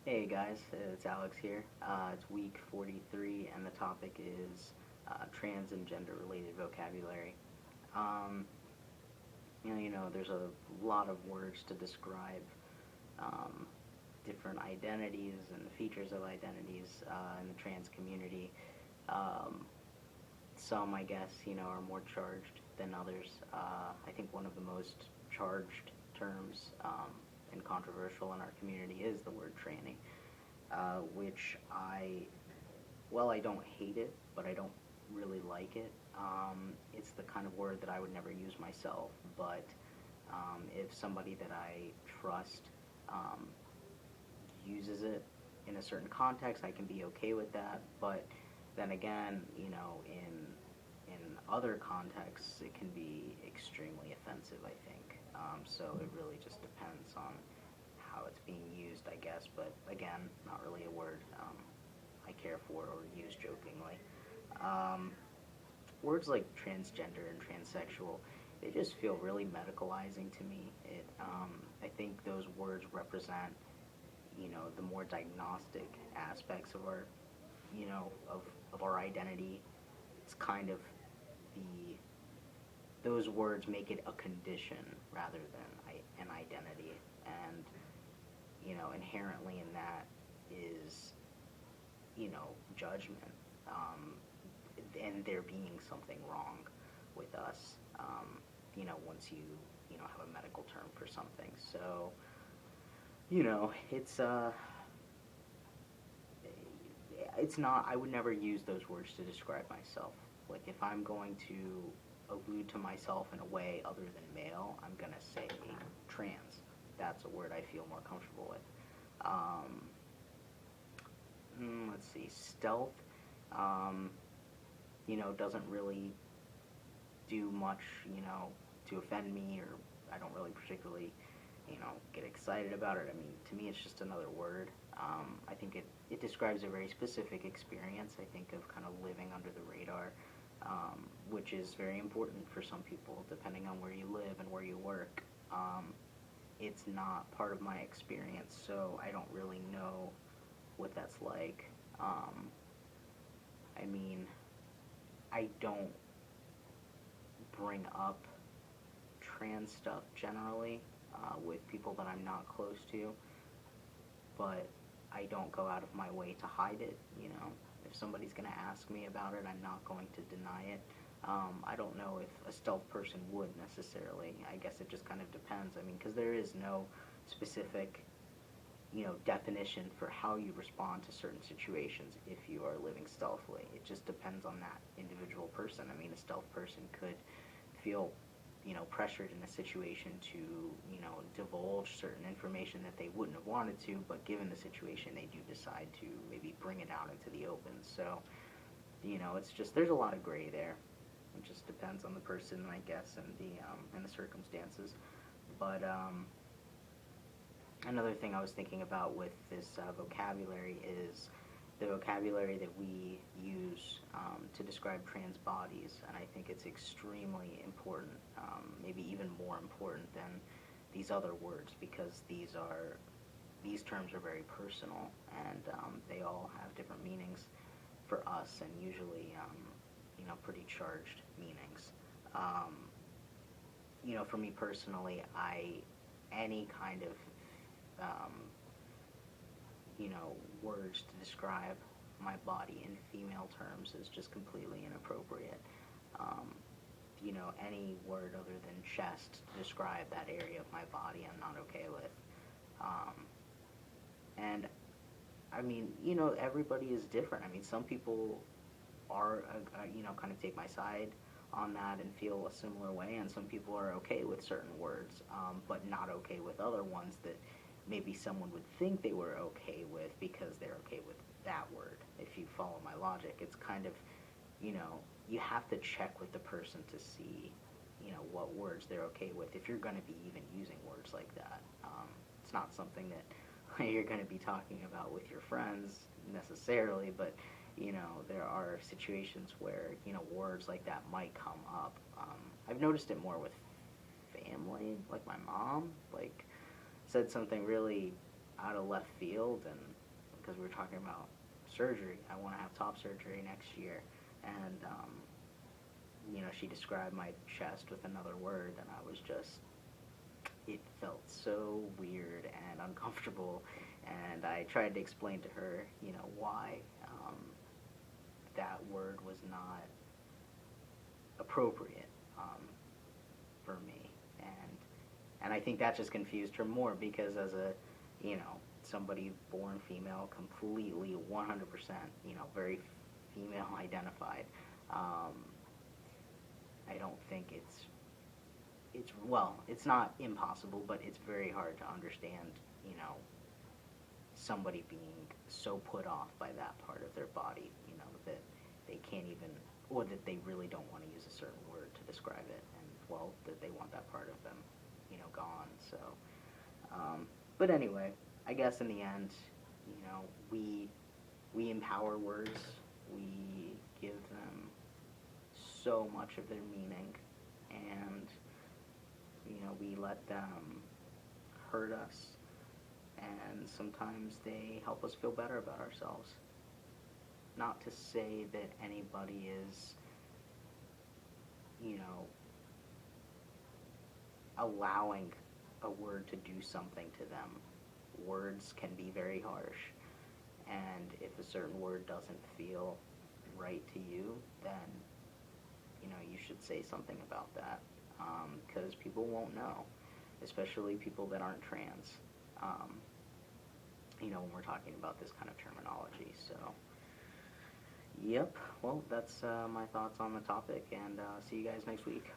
Hey guys, it's Alex here. It's week 43, and the topic is trans and gender related vocabulary. Um, there's a lot of words to describe um, different identities and the features of identities in the trans community. Um, some, I guess, are more charged than others. I think one of the most charged terms and controversial in our community is the word tranny, which I don't hate it, but I don't really like it. It's the kind of word that I would never use myself, but if somebody that I trust um, uses it in a certain context, I can be okay with that. But then again, in other contexts, it can be extremely offensive, I think. So it really just depends on how it's being used, I guess. But again, not really a word I care for or use jokingly. Um, Words like transgender and transsexual, they just feel really medicalizing to me. I think those words represent, the more diagnostic aspects of our, of our identity. It's kind of the those words make it a condition rather than an identity, and inherently in that is, judgment, um, and there being something wrong with us, once you have a medical term for something. So, it's not, I would never use those words to describe myself. Like, if I'm going to allude to myself in a way other than male, I'm going to say trans. That's a word I feel more comfortable with. Um, let's see, stealth, um, doesn't really do much, to offend me, or I don't really particularly, get excited about it. I mean, to me, it's just another word. I think it describes a very specific experience, I think, of kind of living under the radar, which is very important for some people, depending on where you live and where you work. It's not part of my experience, so I don't really know what that's like. Um, I mean, I don't bring up trans stuff generally with people that I'm not close to, but I don't go out of my way to hide it. If somebody's going to ask me about it, I'm not going to deny it. I don't know if a stealth person would necessarily. I guess it just kind of depends. I mean, because there is no specific, definition for how you respond to certain situations if you are living stealthily. It just depends on that individual person. I mean, a stealth person could feel, pressured in a situation to, divulge certain information that they wouldn't have wanted to, but given the situation, they do decide to maybe bring it out into the open. So, it's just, there's a lot of gray there. It just depends on the person, I guess, and the circumstances. But another thing I was thinking about with this vocabulary is the vocabulary that we use to describe trans bodies, and I think it's extremely important, maybe even more important than these other words, because these terms are very personal, and they all have different meanings for us, and usually, pretty charged meanings. Um, for me personally, any kind of um, words to describe my body in female terms is just completely inappropriate. Um, any word other than chest to describe that area of my body, I'm not okay with. Um, and I mean, everybody is different. I mean, some people are, kind of take my side on that and feel a similar way, and some people are okay with certain words, but not okay with other ones that maybe someone would think they were okay with because they're okay with that word. If you follow my logic, it's kind of, you know, you have to check with the person to see, what words they're okay with if you're going to be even using words like that. It's not something that you're going to be talking about with your friends necessarily, but there are situations where, words like that might come up. I've noticed it more with family, like my mom, like, said something really, out of left field, and because we were talking about surgery, I want to have top surgery next year, and she described my chest with another word, and I was just, it felt so weird and uncomfortable, and I tried to explain to her, why that word was not appropriate for me, and I think that just confused her more, because as a, somebody born female, completely 100%, very female identified, I don't think well, it's not impossible, but it's very hard to understand, somebody being so put off by that part of their body, that they can't even, or that they really don't want to use a certain word to describe it, and, well, that they want that part of them, gone, so, but anyway, I guess in the end, we empower words, we give them so much of their meaning, and, we let them hurt us, and sometimes they help us feel better about ourselves. Not to say that anybody is, allowing a word to do something to them. Words can be very harsh, and if a certain word doesn't feel right to you, then, you should say something about that, because people won't know, especially people that aren't trans, when we're talking about this kind of terminology. So, yep, well, that's my thoughts on the topic, and see you guys next week.